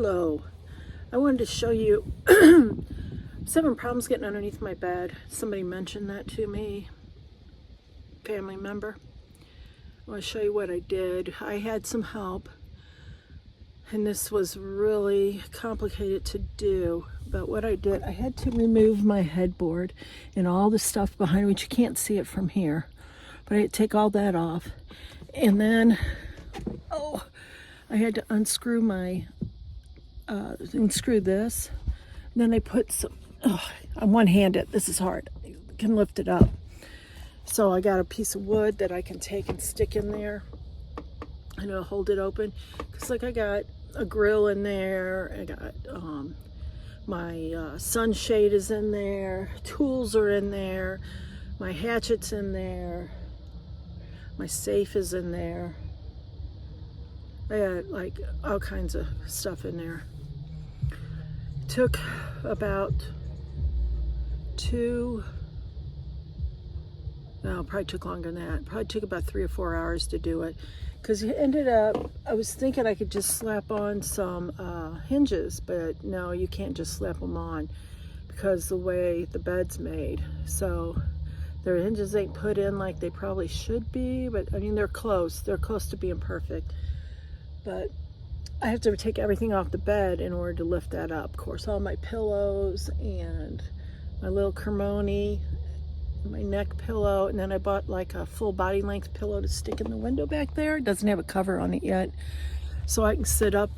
Hello. I wanted to show you I'm having problems getting underneath my bed. Somebody mentioned that to me, family member. I want to show you what I did. I had some help, and this was really complicated to do. But what I did, I had to remove my headboard and all the stuff behind, which you can't see it from here. But I had to take all that off. And then, I had to unscrew unscrew this. And then I put some, I'm one-handed, this is hard. I can lift it up. So I got a piece of wood that I can take and stick in there, and it'll hold it open. Because like I got a grill in there, I got my sunshade is in there, tools are in there, my hatchet's in there, my safe is in there. I got like all kinds of stuff in there. Took about probably took longer than that. Probably took about 3 or 4 hours to do it. Because it ended up, I was thinking I could just slap on some hinges, but no, you can't just slap them on because the way the bed's made. So their hinges ain't put in like they probably should be, but I mean, they're close. They're close to being perfect. But I have to take everything off the bed in order to lift that up. Of course, all my pillows and my little Cremoni, my neck pillow, and then I bought like a full body length pillow to stick in the window back there. It doesn't have a cover on it yet, so I can sit up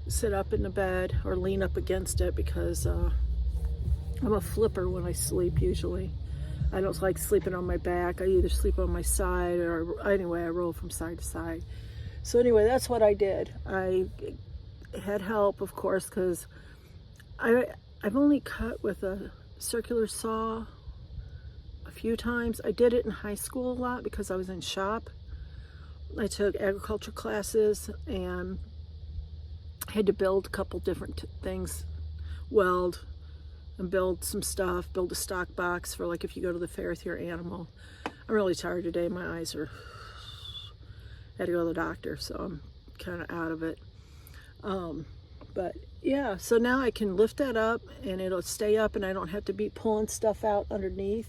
in the bed or lean up against it, because I'm a flipper when I sleep usually. I don't like sleeping on my back. I either sleep on my side, or anyway, I roll from side to side. So anyway, that's what I did. I had help, of course, because I've only cut with a circular saw a few times. I did it in high school a lot because I was in shop. I took agriculture classes and had to build a couple different things, weld and build some stuff, build a stock box for like if you go to the fair with your animal. I'm really tired today. My eyes are, I had to go to the doctor, so I'm kind of out of it. But yeah, so now I can lift that up and it'll stay up, and I don't have to be pulling stuff out underneath.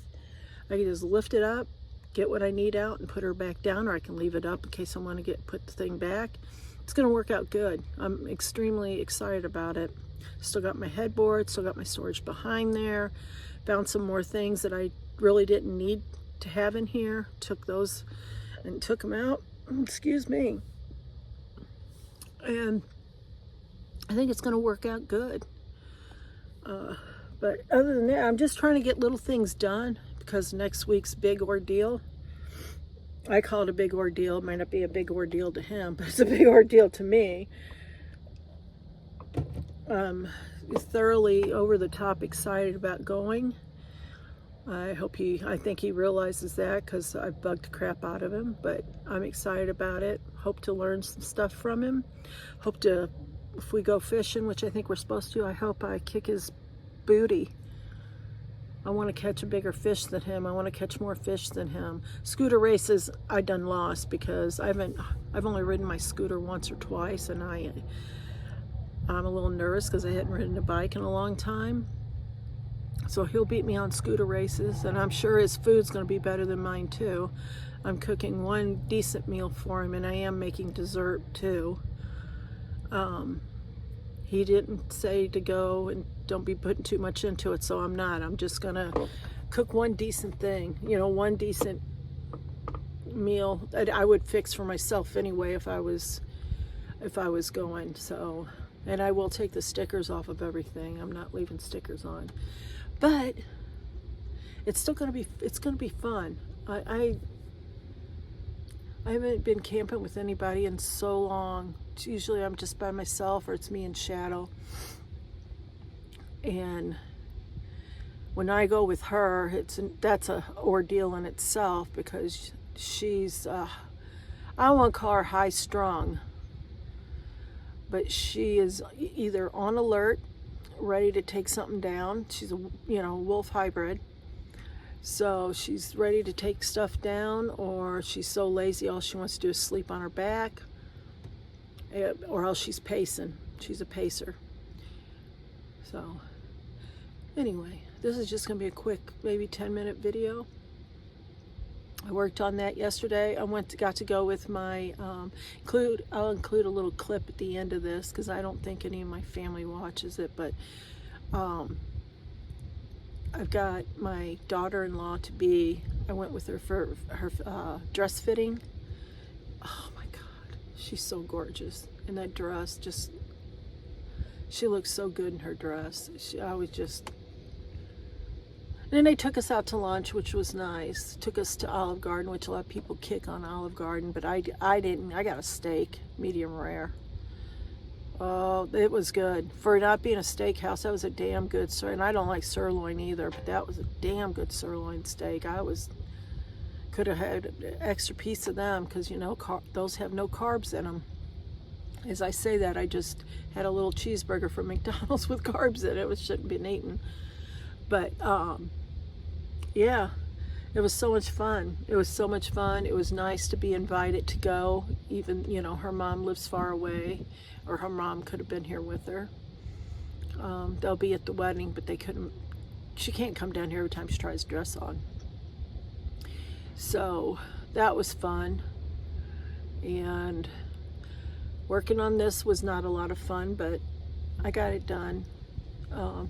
I can just lift it up, get what I need out, and put her back down, or I can leave it up in case I want to put the thing back. It's going to work out good. I'm extremely excited about it. Still got my headboard, still got my storage behind there. Found some more things that I really didn't need to have in here. Took those and took them out. Excuse me. And I think it's going to work out good. But other than that, I'm just trying to get little things done, because next week's big ordeal, I call it a big ordeal. It might not be a big ordeal to him, but it's a big ordeal to me. Thoroughly over the top excited about going. I think he realizes that, because I bugged the crap out of him, but I'm excited about it. Hope to learn some stuff from him. Hope to, if we go fishing, which I think we're supposed to, I hope I kick his booty. I want to catch a bigger fish than him. I want to catch more fish than him. Scooter races, I done lost, because I've only ridden my scooter once or twice, and I'm a little nervous because I hadn't ridden a bike in a long time. So he'll beat me on scooter races, and I'm sure his food's going to be better than mine too. I'm cooking one decent meal for him, and I am making dessert too. He didn't say to go and don't be putting too much into it, so I'm not. I'm just going to cook one decent thing, one decent meal that I would fix for myself anyway if I was going. So, and I will take the stickers off of everything. I'm not leaving stickers on. But it's still going to be fun. I haven't been camping with anybody in so long. Usually I'm just by myself, or it's me and Shadow. And when I go with her, that's an ordeal in itself, because she's, I don't want to call her high strung, but she is either on alert, ready to take something down. She's a wolf hybrid, so she's ready to take stuff down, or she's so lazy all she wants to do is sleep on her back, or else she's pacing. She's a pacer. So anyway, this is just gonna be a quick, maybe 10-minute video. I worked on that yesterday. I got to go with my, I'll include a little clip at the end of this because I don't think any of my family watches it, but I've got my daughter-in-law to be, I went with her for her dress fitting. Oh my God, she's so gorgeous. And that dress just, she looks so good in her dress. I was just, and then they took us out to lunch, which was nice. Took us to Olive Garden, which a lot of people kick on Olive Garden, but I didn't. I got a steak, medium rare. Oh, it was good. For not being a steakhouse, that was a damn good sirloin. And I don't like sirloin either, but that was a damn good sirloin steak. Could have had an extra piece of them because, you know, those have no carbs in them. As I say that, I just had a little cheeseburger from McDonald's with carbs in it, which shouldn't have been eaten. But yeah, it was so much fun. It was so much fun. It was nice to be invited to go. Even, you know, her mom lives far away, or her mom could have been here with her. They'll be at the wedding, but she can't come down here every time she tries to dress on. So that was fun. And working on this was not a lot of fun, but I got it done.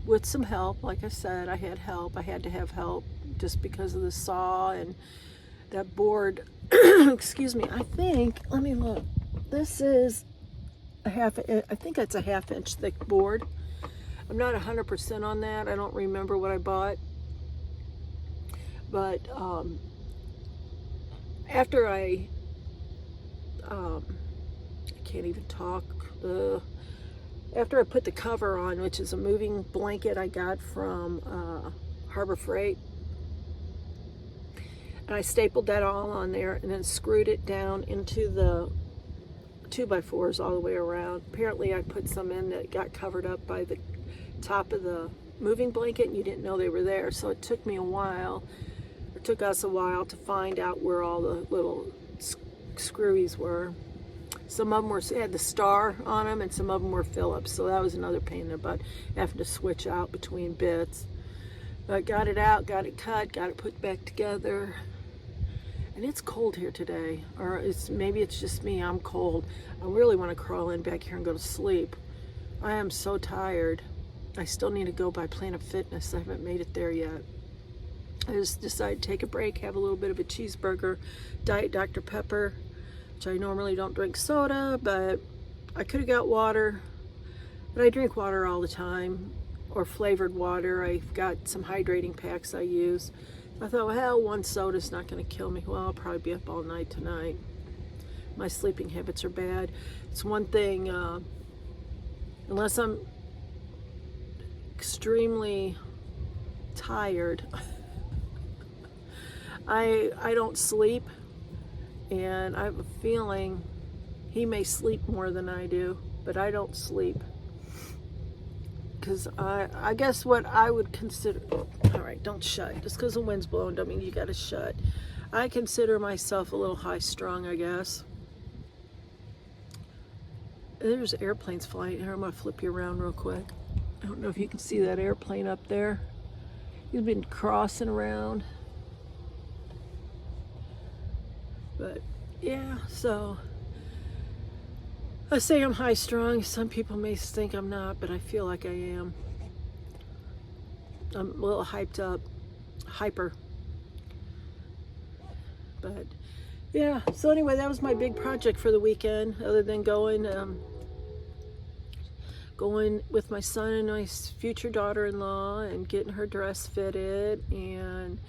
With some help. Like I said, I had help. I had to have help just because of the saw and that board. Excuse me. I think, let me look. This is I think it's a 1/2 inch thick board. I'm not 100% on that. I don't remember what I bought. But after I can't even talk. After I put the cover on, which is a moving blanket I got from Harbor Freight, and I stapled that all on there and then screwed it down into the 2x4s all the way around. Apparently I put some in that got covered up by the top of the moving blanket and you didn't know they were there, so it took us a while to find out where all the little screwies were. Some of them had the star on them, and some of them were Phillips, so that was another pain in the butt, having to switch out between bits. But got it out, got it cut, got it put back together. And it's cold here today, or maybe it's just me, I'm cold. I really want to crawl in back here and go to sleep. I am so tired. I still need to go by Planet Fitness. I haven't made it there yet. I just decided to take a break, have a little bit of a cheeseburger, Diet Dr. Pepper, which I normally don't drink soda, but I could have got water, but I drink water all the time, or flavored water. I've got some hydrating packs I use. I thought, well, one soda's not going to kill me. Well, I'll probably be up all night tonight. My sleeping habits are bad. It's one thing, unless I'm extremely tired, I don't sleep. And I have a feeling he may sleep more than I do, but I don't sleep. Because I guess what I would consider, all right, don't shut. Just because the wind's blowing don't mean you got to shut. I consider myself a little high-strung, I guess. There's airplanes flying here. I'm going to flip you around real quick. I don't know if you can see that airplane up there. He's been crossing around. But yeah, so I say I'm high strung. Some people may think I'm not, but I feel like I am. I'm a little hyped up, hyper. But yeah, so anyway, that was my big project for the weekend, other than going with my son and my future daughter-in-law and getting her dress fitted and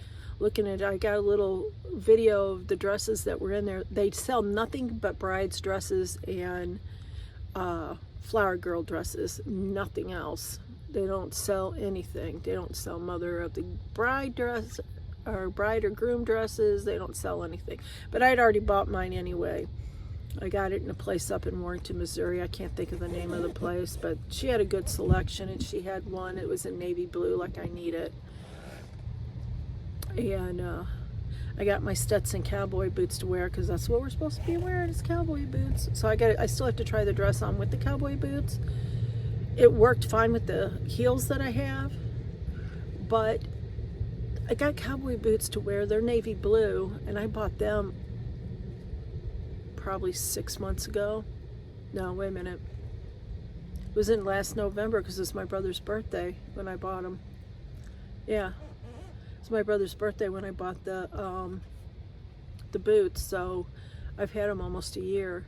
I got a little video of the dresses that were in there. They sell nothing but brides dresses and flower girl dresses, nothing else. They don't sell anything. They don't sell mother of the bride dress or bride or groom dresses. They don't sell anything. But I'd already bought mine anyway. I got it in a place up in Warrenton, Missouri. I can't think of the name of the place, but she had a good selection, and she had one. It was in navy blue like I need it. And I got my Stetson cowboy boots to wear because that's what we're supposed to be wearing is cowboy boots. So I still have to try the dress on with the cowboy boots it worked fine with the heels that I have, but I got cowboy boots to wear. They're navy blue, and I bought them probably 6 months ago. No, wait a minute. It was in last November because it's my brother's birthday when I bought them. Yeah, it's my brother's birthday when I bought the boots, so I've had them almost a year.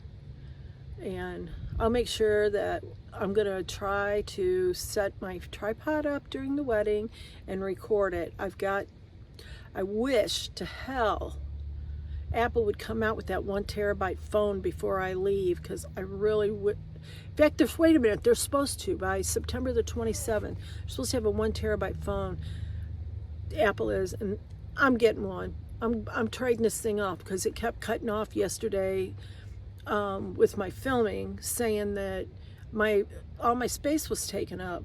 And I'll make sure that I'm gonna try to set my tripod up during the wedding and record it. I wish to hell Apple would come out with that 1 terabyte phone before I leave, because I really would. In fact, wait a minute, they're supposed to, by September the 27th, they're supposed to have a 1 terabyte phone. Apple is, and I'm getting one. I'm trading this thing off because it kept cutting off yesterday with my filming, saying that all my space was taken up.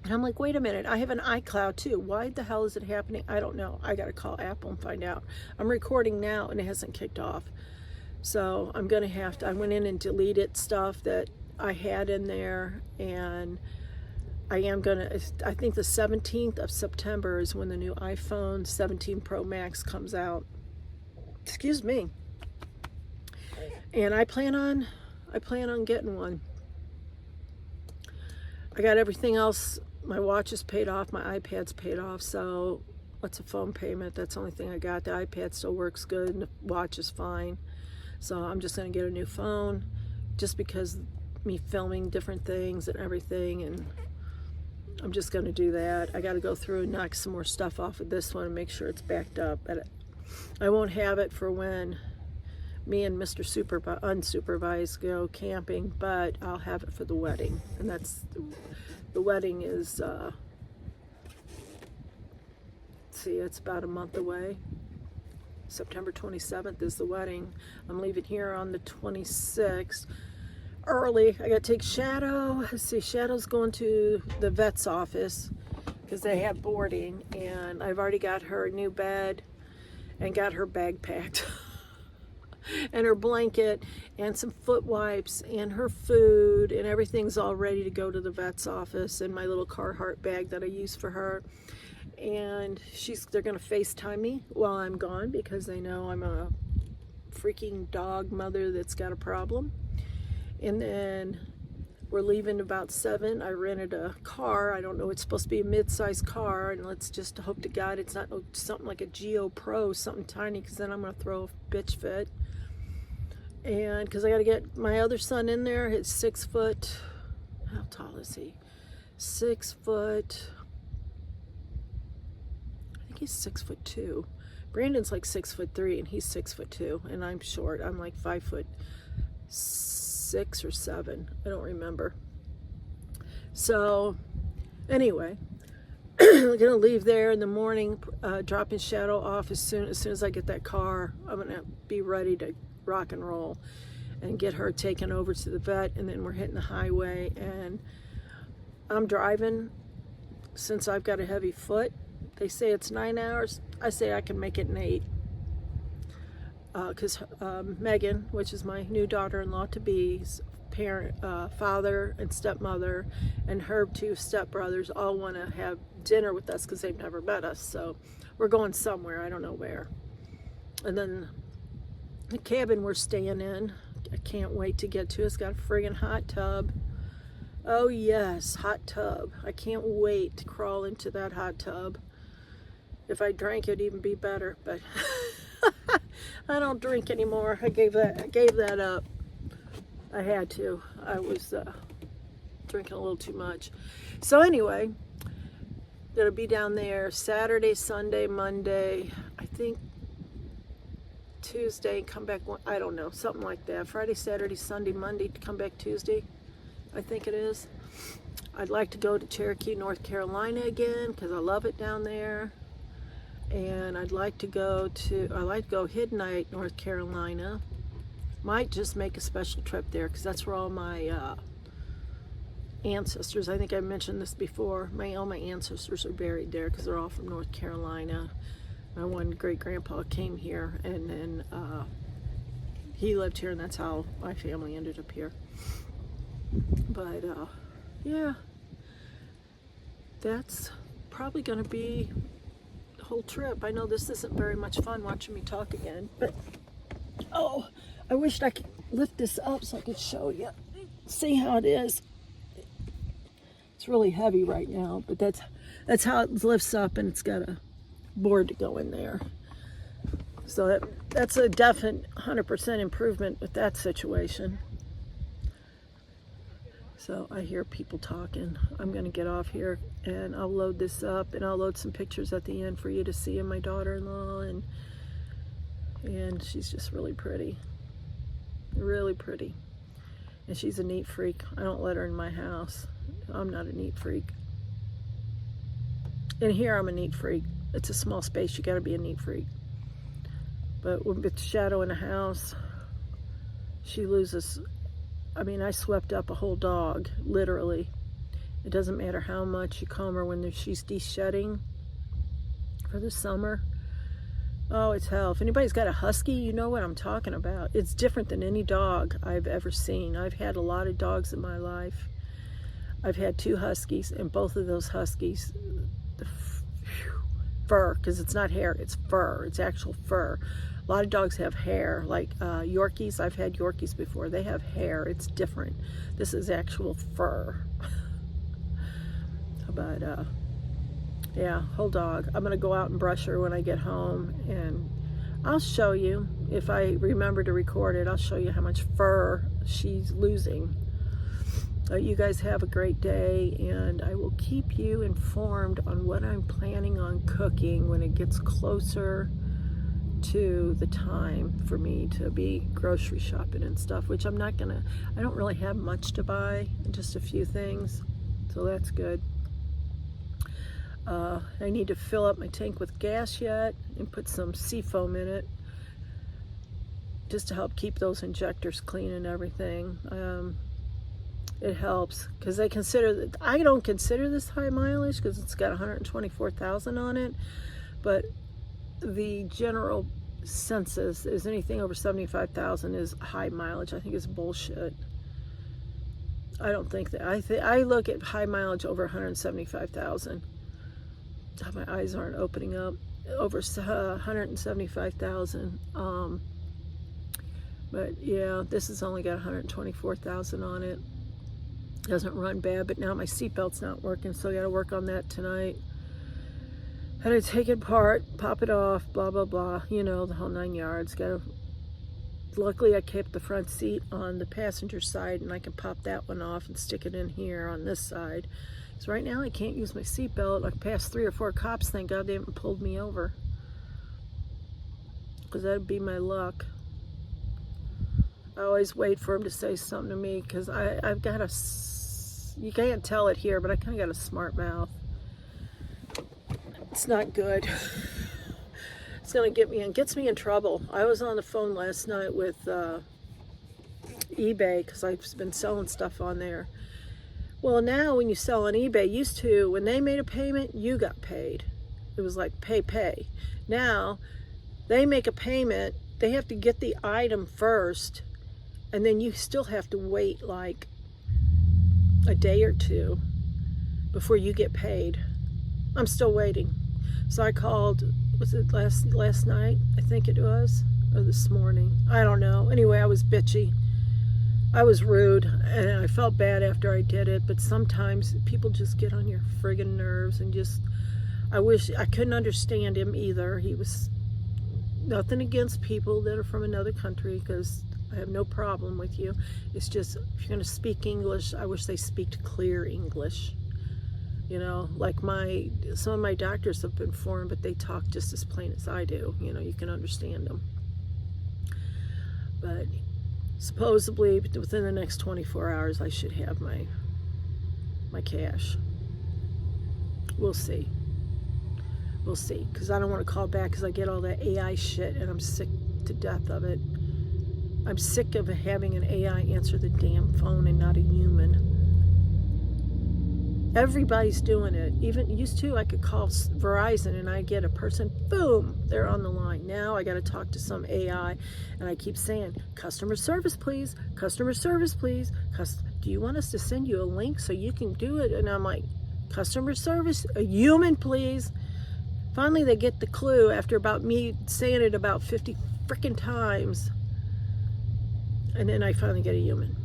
And I'm like, wait a minute, I have an iCloud too. Why the hell is it happening? I don't know. I gotta call Apple and find out. I'm recording now and it hasn't kicked off. So I'm gonna have to, I went in and deleted stuff that I had in there, and I think the 17th of September is when the new iPhone 17 Pro Max comes out. Excuse me. And I plan on getting one. I got everything else. My watch is paid off, my iPad's paid off, so what's a phone payment? That's the only thing I got. The iPad still works good and the watch is fine. So I'm just gonna get a new phone just because me filming different things and everything, and I'm just gonna do that. I gotta go through and knock some more stuff off of this one and make sure it's backed up. I won't have it for when me and Mr. Unsupervised go camping, but I'll have it for the wedding. And the wedding is, it's about a month away. September 27th is the wedding. I'm leaving here on the 26th. Early. I gotta take Shadow. Let's see, Shadow's going to the vet's office because they have boarding, and I've already got her a new bed and got her bag packed. And her blanket and some foot wipes and her food, and everything's all ready to go to the vet's office, and my little Carhartt bag that I use for her. And they're gonna FaceTime me while I'm gone because they know I'm a freaking dog mother that's got a problem. And then we're leaving about 7. I rented a car. I don't know, it's supposed to be a mid-sized car, and let's just hope to God it's not something like a Geo Pro, something tiny, because then I'm gonna throw a bitch fit. And because I got to get my other son in there. He's 6 foot. How tall is he? 6 foot. I think he's 6'2". Brandon's like 6'3", and he's 6'2", and I'm short. I'm like 5'6" or 7. I don't remember. So anyway, I'm gonna leave there in the morning, dropping Shadow off as soon as I get that car. I'm gonna be ready to rock and roll and get her taken over to the vet, and then we're hitting the highway. And I'm driving since I've got a heavy foot. They say it's 9 hours. I say I can make it in 8. Because Megan, which is my new daughter-in-law to be's parent, father and stepmother, and her 2 stepbrothers all want to have dinner with us because they've never met us. So we're going somewhere, I don't know where. And then the cabin we're staying in, I can't wait to get to. It's got a friggin' hot tub. Oh yes, hot tub. I can't wait to crawl into that hot tub. If I drank, it'd even be better, but I don't drink anymore. I gave that up. I had to. I was drinking a little too much. So anyway, gonna be down there Saturday, Sunday, Monday, I think Tuesday, come back, I don't know, something like that. Friday, Saturday, Sunday, Monday, come back Tuesday, I think it is. I'd like to go to Cherokee, North Carolina again because I love it down there. And I'd like to go Hidden Night, North Carolina. Might just make a special trip there because that's where all my ancestors, I think I mentioned this before, all my ancestors are buried there because they're all from North Carolina. My one great-grandpa came here, and then he lived here, and that's how my family ended up here. But yeah, that's probably going to be the whole trip. I know this isn't very much fun watching me talk again, but oh, I wished I could lift this up so I could show you. See how it is. It's really heavy right now, but that's how it lifts up, and it's got a board to go in there. So that's a definite 100% improvement with that situation. So I hear people talking. I'm going to get off here, and I'll load this up, and I'll load some pictures at the end for you to see of my daughter-in-law, and she's just really pretty. Really pretty. And she's a neat freak. I don't let her in my house. I'm not a neat freak. In here, I'm a neat freak. It's a small space. You got to be a neat freak. But with Shadow in a house, she loses. I mean, I swept up a whole dog, literally. It doesn't matter how much you comb her when she's de-shedding for the summer. Oh, it's hell. If anybody's got a husky, you know what I'm talking about. It's different than any dog I've ever seen. I've had a lot of dogs in my life. I've had 2 huskies, and both of those huskies, the fur, because it's not hair, it's fur. It's actual fur. A lot of dogs have hair, like Yorkies. I've had Yorkies before. They have hair. It's different. This is actual fur. But yeah, whole dog. I'm gonna go out and brush her when I get home, and I'll show you, if I remember to record it, I'll show you how much fur she's losing. You guys have a great day, and I will keep you informed on what I'm planning on cooking when it gets closer to the time for me to be grocery shopping and stuff, which I don't really have much to buy, just a few things, so that's good. I need to fill up my tank with gas yet and put some seafoam in it just to help keep those injectors clean and everything. It helps because I don't consider this high mileage because it's got 124,000 on it, but the general census is anything over 75,000 is high mileage. I think it's bullshit. I don't think that. I look at high mileage over 175,000. My eyes aren't opening up. Over 175,000. But yeah, this has only got 124,000 on it. Doesn't run bad, but now my seatbelt's not working, so I got to work on that tonight. Had to take it apart, pop it off, blah blah blah. You know, the whole 9 yards. Luckily, I kept the front seat on the passenger side, and I can pop that one off and stick it in here on this side. So right now, I can't use my seatbelt. I passed 3 or 4 cops. Thank God they haven't pulled me over, because that'd be my luck. I always wait for him to say something to me, because I've got you can't tell it here, but I kind of got a smart mouth. It's not good. It's going to gets me in trouble. I was on the phone last night with eBay, because I've been selling stuff on there. Well, now when you sell on eBay, used to, when they made a payment, you got paid. It was like pay. Now, they make a payment, they have to get the item first, and then you still have to wait like a day or 2 before you get paid. I'm still waiting. So I called, was it last night? I think it was, or this morning. I don't know. Anyway, I was bitchy. I was rude, and I felt bad after I did it, but sometimes people just get on your friggin' nerves, and I couldn't understand him either. He was nothing against people that are from another country, because I have no problem with you. It's just, if you're going to speak English, I wish they speak clear English. You know, like some of my doctors have been foreign, but they talk just as plain as I do. You know, you can understand them. But supposedly, within the next 24 hours, I should have my cash. We'll see. We'll see. Because I don't want to call back, because I get all that AI shit, and I'm sick to death of it. I'm sick of having an AI answer the damn phone and not a human. Everybody's doing it. Even used to, I could call Verizon and I get a person, boom, they're on the line. Now I got to talk to some AI, and I keep saying, customer service, please. Customer service, please. Do you want us to send you a link so you can do it? And I'm like, customer service, a human, please. Finally, they get the clue after about me saying it about 50 freaking times. And then I finally get a human.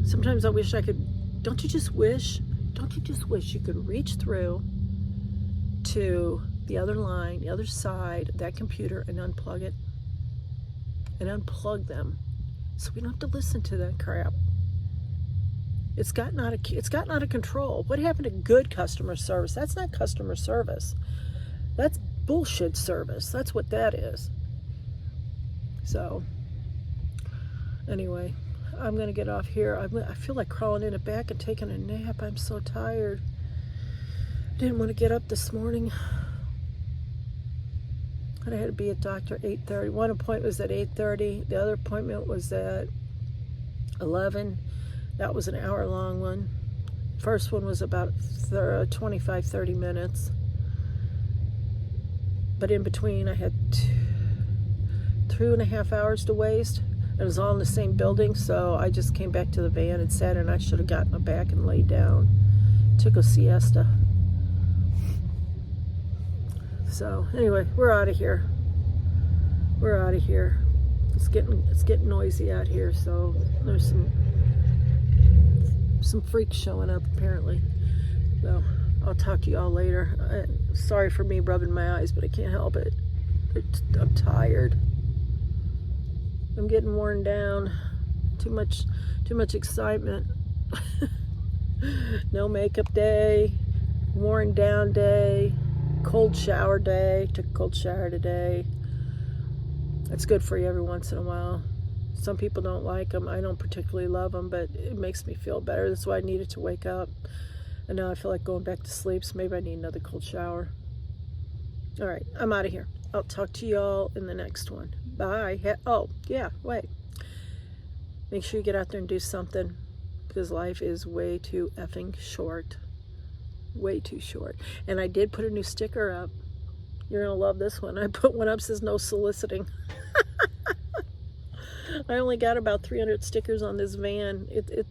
Sometimes I wish I could. Don't you just wish you could reach through to the other line, the other side of that computer, and unplug it and unplug them, so we don't have to listen to that crap. It's gotten out of control. What happened to good customer service? That's not customer service. That's bullshit service. That's what that is. So anyway, I'm going to get off here. I feel like crawling in a back and taking a nap. I'm so tired. Didn't want to get up this morning. And I had to be at doctor 8:30. One appointment was at 8:30. The other appointment was at 11. That was an hour-long one. First one was about 25-30 minutes. But in between, I had 2.5 hours to waste. It was all in the same building, so I just came back to the van and sat, and I should have gotten a back and laid down. Took a siesta. So anyway, we're out of here. We're out of here. It's getting noisy out here, so there's some freaks showing up apparently. So I'll talk to y'all later. Sorry for me rubbing my eyes, but I can't help it. I'm tired. I'm getting worn down. Too much excitement. No makeup day, worn down day, cold shower day. Took a cold shower today. It's good for you every once in a while. Some people don't like them. I don't particularly love them, but it makes me feel better. That's why I needed to wake up. And now I feel like going back to sleep, so maybe I need another cold shower. All right, I'm out of here. I'll talk to y'all in the next one. Bye. Oh, yeah, wait. Make sure you get out there and do something, because life is way too effing short. Way too short. And I did put a new sticker up. You're going to love this one. I put one up that says no soliciting. I only got about 300 stickers on this van. It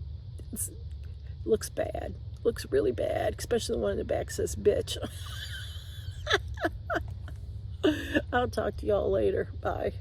looks bad. Looks really bad, especially the one in the back says bitch. I'll talk to y'all later. Bye.